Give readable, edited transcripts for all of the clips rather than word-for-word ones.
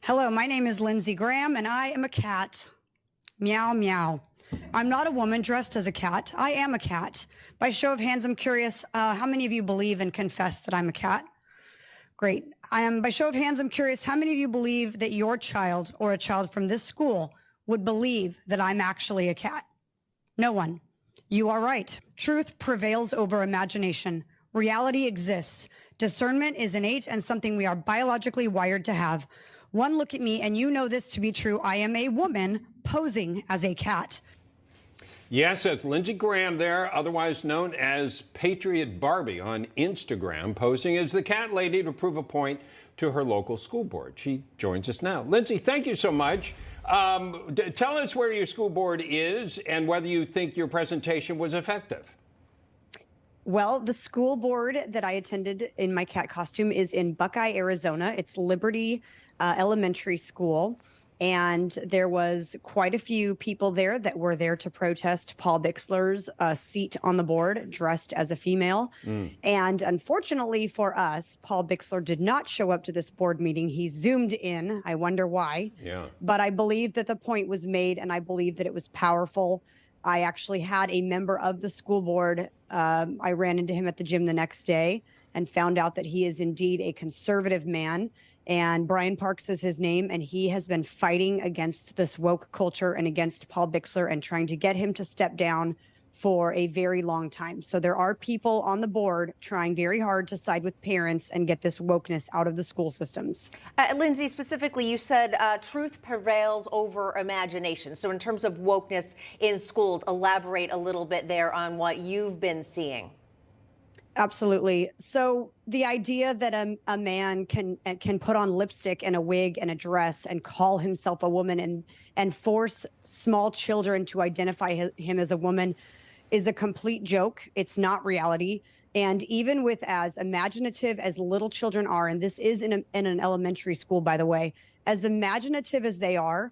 Hello, my name is Lindsey Graham, and I am a cat. Meow, meow. I'm not a woman dressed as a cat. I am a cat. By show of hands, I'm curious, how many of you believe and confess that I'm a cat? Great. By show of hands, I'm curious, how many of you believe that your child or a child from this school would believe that I'm actually a cat? No one. You are right. Truth prevails over imagination. Reality exists. Discernment is innate and something we are biologically wired to have. One look at me and you know this to be true. I am a woman posing as a cat. Yes, it's Lindsey Graham there, otherwise known as Patriot Barbie on Instagram, posing as the cat lady to prove a point to her local school board. She joins us now. Lindsey, thank you so much. Tell us where your school board is and whether you think your presentation was effective. Well, the school board that I attended in my cat costume is in Buckeye, Arizona. It's Liberty Elementary School. And there was quite a few people there that were there to protest Paul Bixler's seat on the board, dressed as a female. And unfortunately for us, Paul Bixler did not show up to this board meeting. He Zoomed in. I wonder why. Yeah. But I believe that the point was made, and I believe that it was powerful. I actually had a member of the school board. I ran into him at the gym the next day and found out that he is indeed a conservative man. And Brian Parks is his name, and he has been fighting against this woke culture and against Paul Bixler and trying to get him to step down for a very long time. So there are people on the board trying very hard to side with parents and get this wokeness out of the school systems. Lindsey, specifically, you said truth prevails over imagination. So in terms of wokeness in schools, elaborate a little bit there on what you've been seeing. Absolutely. So the idea that a man can put on lipstick and a wig and a dress and call himself a woman and force small children to identify him as a woman is a complete joke. It's not reality. And even with as imaginative as little children are, and this is in an elementary school, by the way, as imaginative as they are,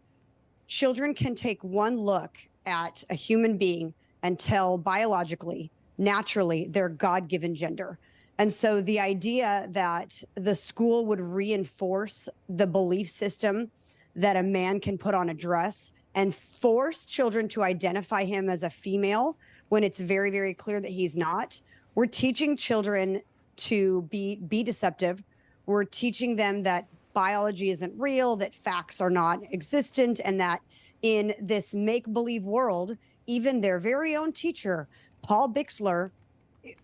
children can take one look at a human being and tell biologically, naturally, their God-given gender. And so the idea that the school would reinforce the belief system that a man can put on a dress and force children to identify him as a female when it's very, very clear that he's not, we're teaching children to be deceptive. We're teaching them that biology isn't real, that facts are not existent, and that in this make-believe world, even their very own teacher, Paul Bixler,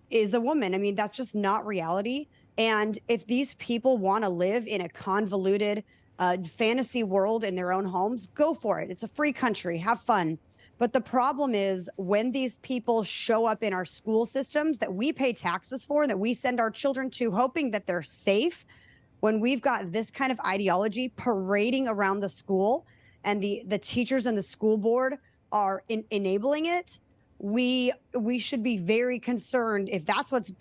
is a woman. I mean, that's just not reality. And if these people want to live in a convoluted fantasy world in their own homes, go for it. It's a free country. Have fun. But the problem is when these people show up in our school systems that we pay taxes for, that we send our children to, hoping that they're safe, when we've got this kind of ideology parading around the school and the teachers and the school board are enabling it, we should be very concerned if that's what's